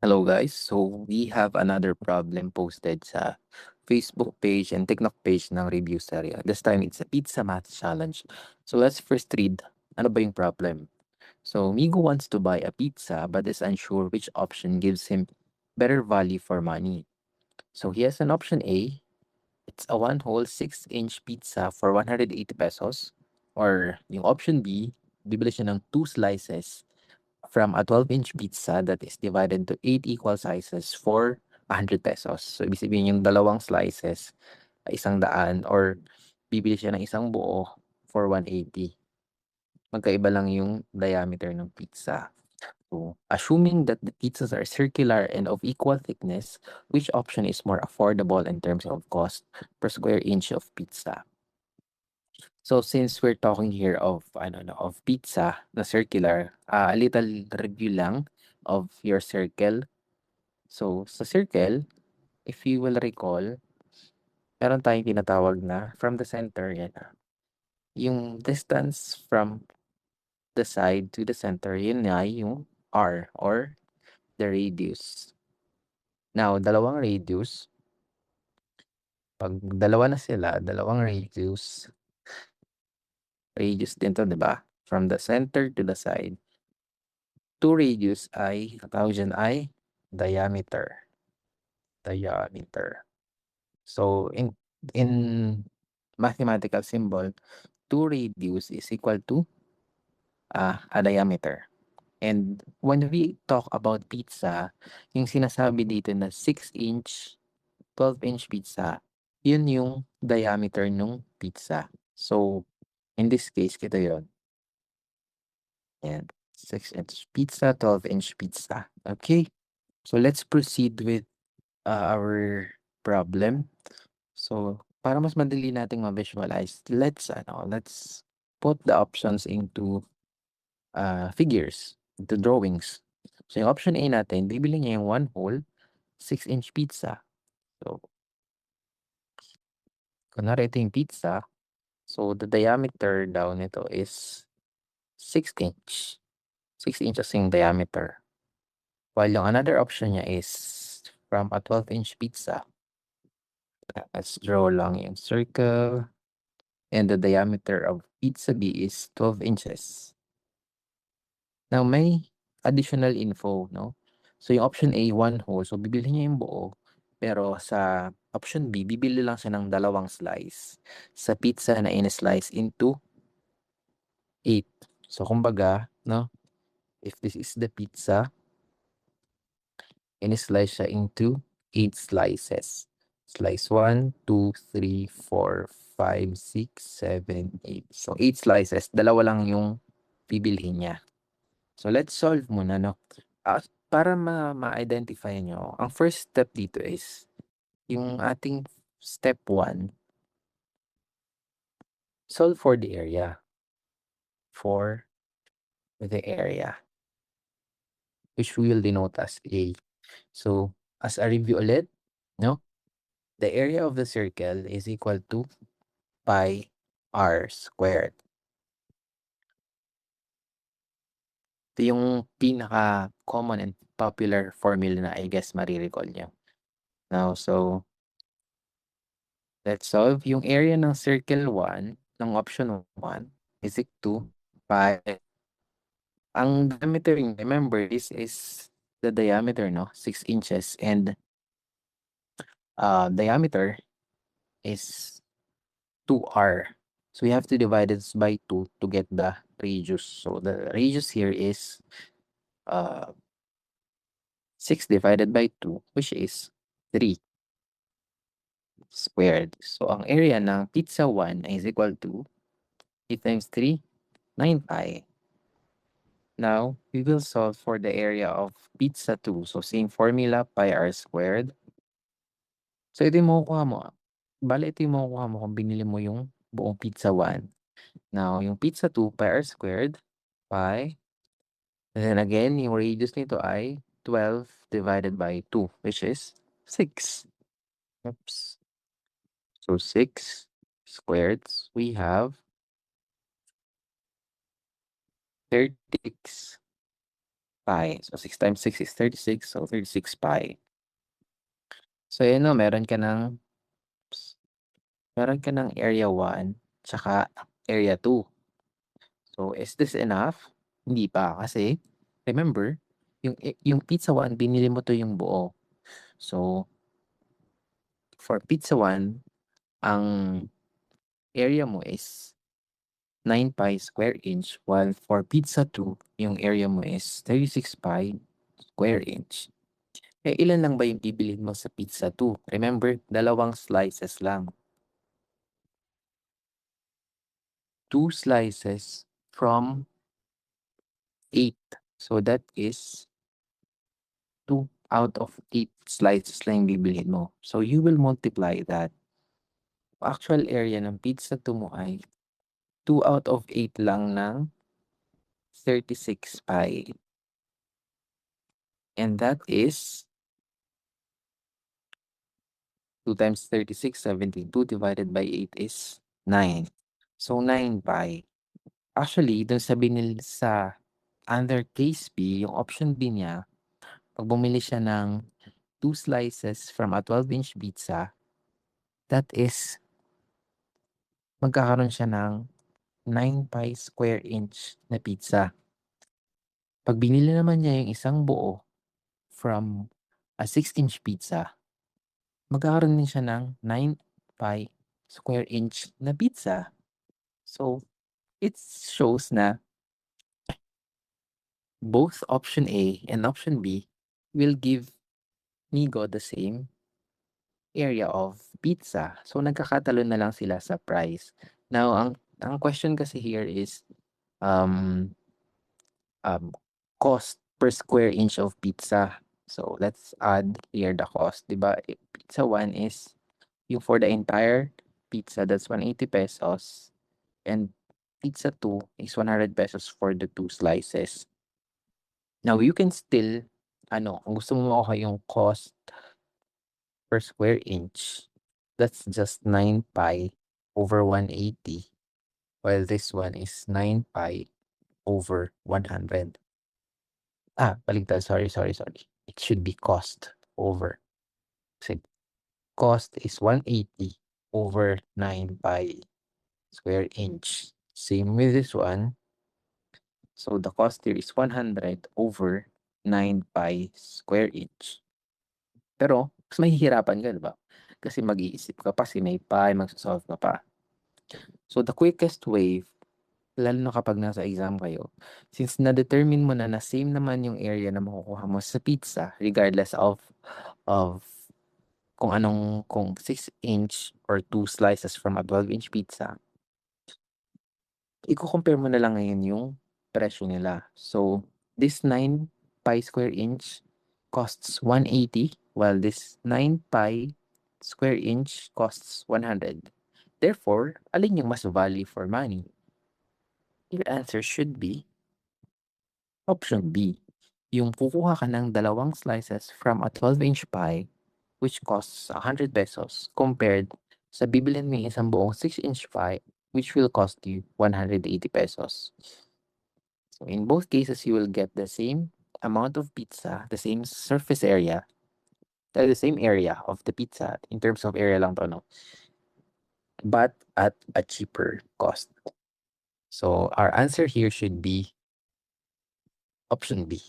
Hello guys, so we have another problem posted sa Facebook page and TikTok page ng Review Stereo. This time it's a pizza math challenge. So let's first read, ano ba yung problem? So Migo wants to buy a pizza but is unsure which option gives him better value for money. So he has an option A, it's a one whole 6-inch pizza for 180 pesos. Or yung option B, bibili siya ng 2 slices from a 12-inch pizza that is divided into 8 equal sizes for 100 pesos. So, ibig sabihin yung dalawang slices ay 100 or bibili siya ng isang buo for 180. Magkaiba lang yung diameter ng pizza. So, assuming that the pizzas are circular and of equal thickness, which option is more affordable in terms of cost per square inch of pizza? So since we're talking here of of pizza na circular, a little review lang of your circle. So sa circle, if you will recall, meron tayong tinatawag na from the center, yan. Yung distance from the side to the center, yun na yung R or the radius. Now, dalawang radius, pag dalawa na sila, dalawang radius din to, di ba? From the center to the side. 2 radius ay, ang tawag dyan ay diameter. Diameter. So, in mathematical symbol, 2 radius is equal to a diameter. And when we talk about pizza, yung sinasabi dito na 6-inch, 12-inch pizza, yun yung diameter ng pizza. So, in this case, kita yun. Yan. 6-inch pizza, 12-inch pizza. Okay? So, let's proceed with our problem. So, para mas madali nating ma-visualize, let's put the options into figures, into drawings. So, yung option A natin, bibili niya yung one whole 6-inch pizza. So, kunwari ito yung pizza. So, the diameter daw nito is 6 inch. 6 inches yung diameter. While yung another option niya is from a 12-inch pizza. Let's draw lang yung circle. And the diameter of pizza B is 12 inches. Now, may additional info, no? So, yung option A, one whole. So, bibili niya yung buo. Pero sa option B, bibili lang siya ng dalawang slice sa pizza na in-slice into 8. So, kumbaga, no? If this is the pizza, in-slice siya into 8 slices. Slice 1, 2, 3, 4, 5, 6, 7, 8. So, 8 slices. Dalawa lang yung bibilhin niya. So, let's solve muna, no? Para ma-identify nyo, ang first step dito is, yung ating step 1, solve for the area. For the area, which we will denote as A. So, as a review ulit, no? The area of the circle is equal to pi r squared. Ito yung pinaka-common and popular formula na I guess marirecall nyo. Now, so, let's solve. Yung area ng circle 1, ng option 1, is equal to pi. Ang diameter, remember, this is the diameter, no? 6 inches. And diameter is 2r. So we have to divide this by 2 to get the radius. So the radius here is 6 divided by 2, which is 3 squared. So ang area ng pizza 1 is equal to 8 times 3, 9 pi. Now, we will solve for the area of pizza 2. So same formula, pi r squared. So ito yung makukuha mo. Bale, ito yung makukuha mo kung binili mo yung buong pizza 1. Now, yung pizza 2, pi r squared, pi. And then again, yung radius nito ay 12 divided by 2, which is 6. Oops. So 6 squared, we have 36 pi. So 6 times 6 is 36, so 36 pi. So yun o, meron ka ng area 1 tsaka area 2. So is this enough? Hindi pa kasi remember, yung pizza 1 binili mo 'to yung buo. So for pizza 1, ang area mo is 9 pi square inch, while for pizza 2, yung area mo is 36 pi square inch. Eh, ilan lang ba yung bibilhin mo sa pizza 2? Remember, dalawang slices lang. 2 slices from 8. So that is 2 out of 8 slices lang yung bibilhin mo. So you will multiply that. Actual area ng pizza 2 mo ay 2 out of 8 lang ng 36 pi. And that is 2 times 36, 72 divided by 8 is 9. So 9 pi. Actually, dun sa under case B, yung option B niya, pag bumili siya ng 2 slices from a 12-inch pizza, that is magkakaroon siya ng 9 pi square inch na pizza. Pag binili naman niya yung isang buo from a 6-inch pizza, magkakaroon din siya ng 9 pi square inch na pizza. So, it shows na both option A and option B will give Migo the same area of pizza. So, nagkakatalo na lang sila sa price. Now, ang question kasi here is um, cost per square inch of pizza. So, let's add here the cost. Diba? Pizza 1 is yung for the entire pizza, that's 180 pesos. And pizza 2 is 100 pesos for the 2 slices. Now, you can still, kung gusto mo makuha yung cost per square inch, that's just 9 pi over 180, while this one is 9 pi over 100. Baligtad. Sorry. It should be cost over. Kasi cost is 180 over 9 pi square inch. Same with this one. So the cost here is 100 over 9 pi square inch. Pero mas mahihirapan ka, 'di ba? Kasi mag-iisip ka pa, si may pi, magso-solve ka pa. So the quickest way, lalo na kapag nasa exam kayo, since na-determine mo na same naman yung area na makukuha mo sa pizza regardless of kung 6-inch or 2 slices from a 12-inch pizza, iko-compare mo na lang ngayon yung presyo nila. So, this 9 pi square inch costs 180, while this 9 pi square inch costs 100. Therefore, alin yung mas value for money? Your answer should be option B. Yung kukuha ka ng dalawang slices from a 12-inch pie which costs 100 pesos compared sa bibilhin mo yung isang buong 6-inch pie which will cost you 180 pesos. So in both cases, you will get the same amount of pizza, the same surface area, the same area of the pizza in terms of area lang to, no? But at a cheaper cost. So our answer here should be option B.